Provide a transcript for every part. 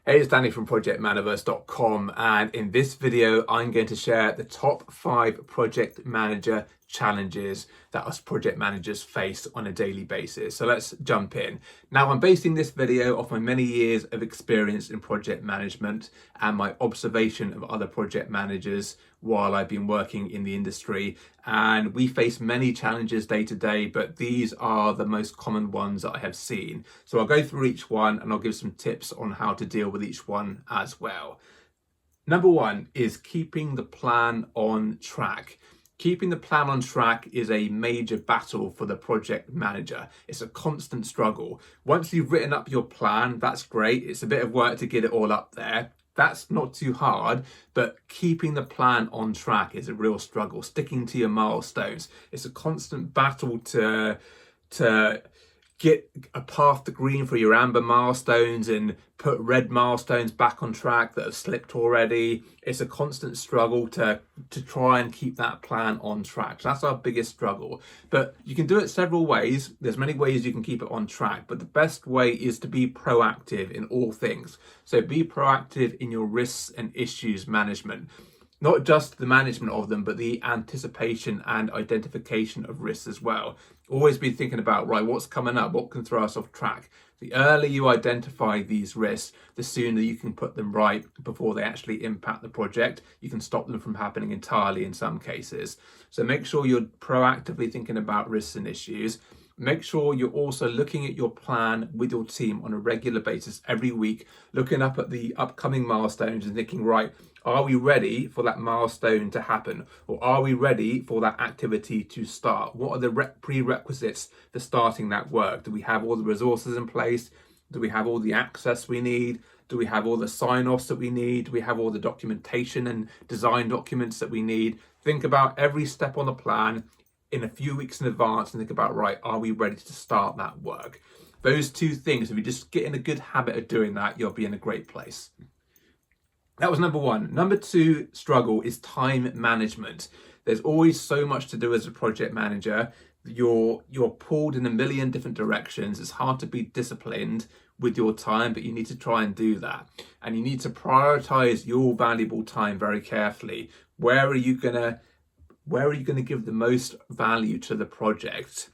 Hey, it's Danny from ProjectManaverse.com, and in this video I'm going to share the top 5 project manager challenges that us project managers face on a daily basis. So let's jump in. Now, I'm basing this video off my many years of experience in project management and my observation of other project managers while I've been working in the industry. And we face many challenges day to day, but these are the most common ones that I have seen. So I'll go through each one and I'll give some tips on how to deal with each one as well. Number 1 is keeping the plan on track. Keeping the plan on track is a major battle for the project manager. It's a constant struggle. Once you've written up your plan, that's great. It's a bit of work to get it all up there. That's not too hard, but keeping the plan on track is a real struggle. Sticking to your milestones. It's a constant battle to get a path to green for your amber milestones and put red milestones back on track that have slipped already. It's a constant struggle to try and keep that plan on track. So that's our biggest struggle. But you can do it several ways. There's many ways you can keep it on track, but the best way is to be proactive in all things. So be proactive in your risks and issues management. Not just the management of them, but the anticipation and identification of risks as well. Always be thinking about, right, what's coming up? What can throw us off track? The earlier you identify these risks, the sooner you can put them right before they actually impact the project. You can stop them from happening entirely in some cases. So make sure you're proactively thinking about risks and issues. Make sure you're also looking at your plan with your team on a regular basis every week, looking up at the upcoming milestones and thinking, right, are we ready for that milestone to happen? Or are we ready for that activity to start? What are the prerequisites for starting that work? Do we have all the resources in place? Do we have all the access we need? Do we have all the sign-offs that we need? Do we have all the documentation and design documents that we need? Think about every step on the plan in a few weeks in advance and think about, right, are we ready to start that work? Those two things, if you just get in a good habit of doing that, you'll be in a great place. That was number 1. Number 2 struggle is time management. There's always so much to do as a project manager. You're pulled in a million different directions. It's hard to be disciplined with your time, but you need to try and do that. And you need to prioritize your valuable time very carefully. Where are you going to give the most value to the project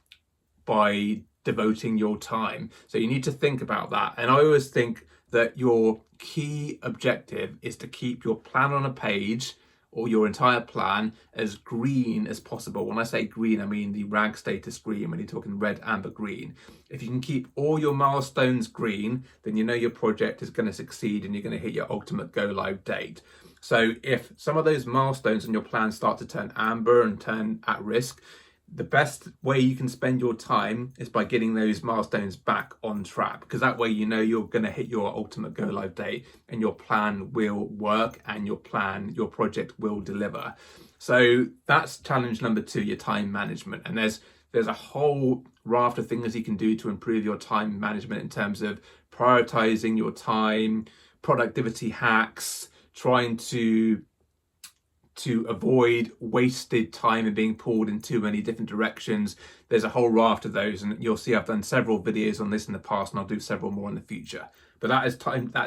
by devoting your time? So you need to think about that. And I always think that your key objective is to keep your plan on a page or your entire plan as green as possible. When I say green, I mean the RAG status green, when you're talking red, amber, green. If you can keep all your milestones green, then you know your project is going to succeed and you're going to hit your ultimate go live date. So if some of those milestones in your plan start to turn amber and turn at risk, the best way you can spend your time is by getting those milestones back on track, because that way you know you're going to hit your ultimate go live date and your plan will work and your project will deliver. So that's challenge number 2, your time management. And there's a whole raft of things you can do to improve your time management in terms of prioritizing your time, productivity hacks, trying to avoid wasted time and being pulled in too many different directions. There's a whole raft of those, and you'll see I've done several videos on this in the past, and I'll do several more in the future. But that is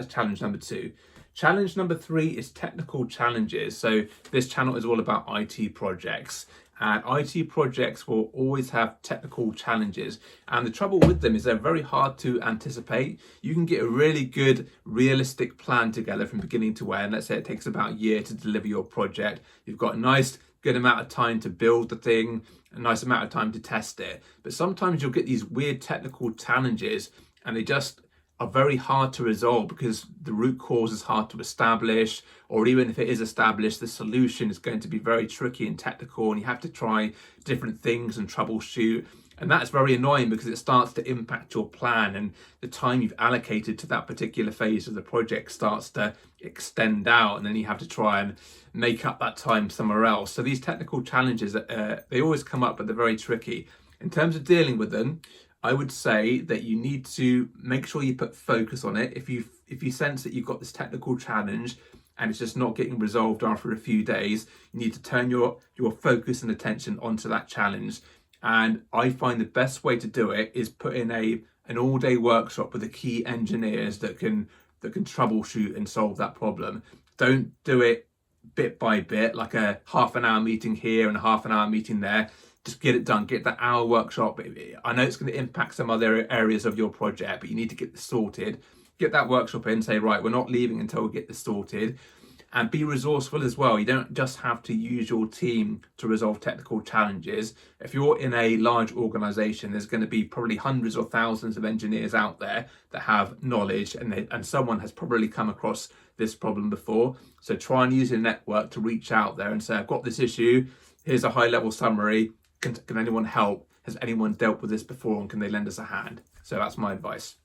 challenge number 2. Challenge number 3 is technical challenges. So this channel is all about IT projects. And IT projects will always have technical challenges. And the trouble with them is they're very hard to anticipate. You can get a really good, realistic plan together from beginning to end. Let's say it takes about a year to deliver your project. You've got a nice, good amount of time to build the thing, a nice amount of time to test it. But sometimes you'll get these weird technical challenges and they just are very hard to resolve because the root cause is hard to establish, or even if it is established, the solution is going to be very tricky and technical, and you have to try different things and troubleshoot. And that's very annoying because it starts to impact your plan, and the time you've allocated to that particular phase of the project starts to extend out, and then you have to try and make up that time somewhere else. So these technical challenges, they always come up, but they're very tricky. In terms of dealing with them, I would say that you need to make sure you put focus on it. If you sense that you've got this technical challenge and it's just not getting resolved after a few days, you need to turn your focus and attention onto that challenge. And I find the best way to do it is put in an all-day workshop with the key engineers that can that can troubleshoot and solve that problem. Don't do it bit by bit, like a half an hour meeting here and a half an hour meeting there. Just get it done, get that hour workshop. I know it's going to impact some other areas of your project, but you need to get this sorted. Get that workshop in, say, right, we're not leaving until we get this sorted. And be resourceful as well. You don't just have to use your team to resolve technical challenges. If you're in a large organization, there's going to be probably hundreds or thousands of engineers out there that have knowledge, and someone has probably come across this problem before. So try and use your network to reach out there and say, I've got this issue. Here's a high level summary. Can anyone help? Has anyone dealt with this before, and can they lend us a hand? So that's my advice.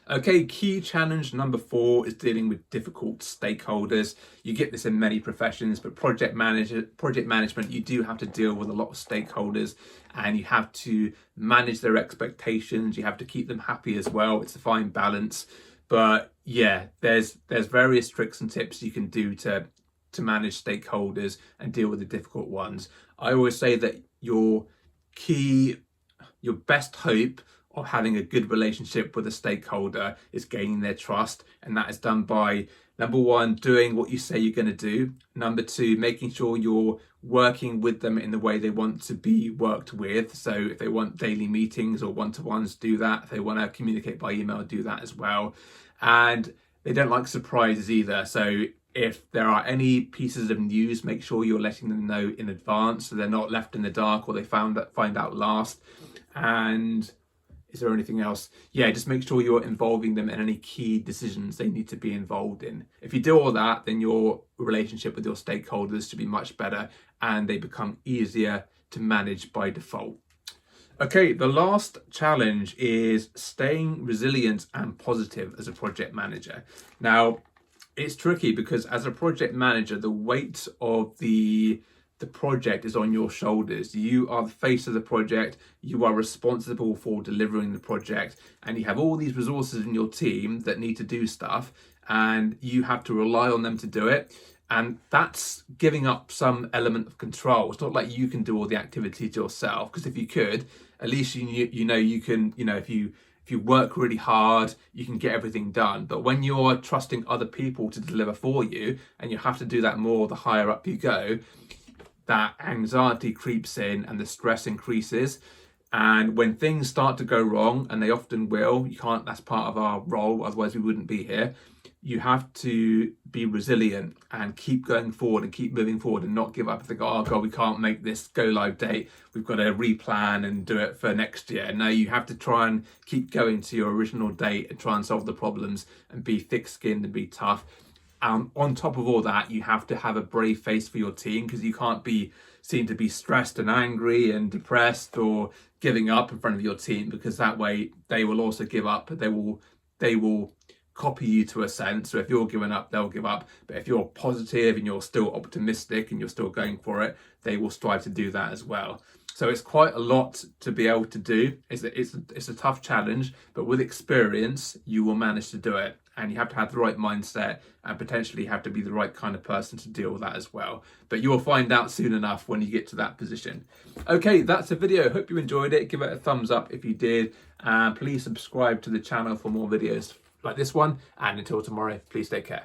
Okay, key challenge number 4 is dealing with difficult stakeholders. You get this in many professions, but project management, you do have to deal with a lot of stakeholders, and you have to manage their expectations. You have to keep them happy as well. It's a fine balance. But yeah, there's various tricks and tips you can do to manage stakeholders and deal with the difficult ones. I always say that your best hope of having a good relationship with a stakeholder is gaining their trust, and that is done by, number 1, doing what you say you're going to do. Number 2, making sure you're working with them in the way they want to be worked with. So if they want daily meetings or one-to-ones, do that. If they want to communicate by email, do that as well. And they don't like surprises either. So if there are any pieces of news, make sure you're letting them know in advance so they're not left in the dark or they find out last. And is there anything else? Yeah, just make sure you're involving them in any key decisions they need to be involved in. If you do all that, then your relationship with your stakeholders should be much better and they become easier to manage by default. Okay, the last challenge is staying resilient and positive as a project manager. Now, it's tricky because as a project manager, the weight of the project is on your shoulders. You are the face of the project. You are responsible for delivering the project, and you have all these resources in your team that need to do stuff, and you have to rely on them to do it. And that's giving up some element of control. It's not like you can do all the activities yourself, because if you could, at least you know you can, if you work really hard, you can get everything done. But when you're trusting other people to deliver for you, and you have to do that more the higher up you go, that anxiety creeps in and the stress increases. And when things start to go wrong, and they often will, that's part of our role, otherwise we wouldn't be here. You have to be resilient and keep going forward and keep moving forward and not give up and think, oh God, we can't make this go live date. We've got to replan and do it for next year. No, you have to try and keep going to your original date and try and solve the problems and be thick-skinned and be tough. On top of all that, you have to have a brave face for your team, because you can't be seen to be stressed and angry and depressed or giving up in front of your team, because that way they will also give up. They will copy you to a sense. So if you're giving up, they'll give up. But if you're positive and you're still optimistic and you're still going for it, they will strive to do that as well. So it's quite a lot to be able to do. It's a tough challenge, but with experience, you will manage to do it. And you have to have the right mindset and potentially have to be the right kind of person to deal with that as well. But you will find out soon enough when you get to that position. Okay, that's the video. Hope you enjoyed it. Give it a thumbs up if you did. And please subscribe to the channel for more videos like this one. And until tomorrow, please take care.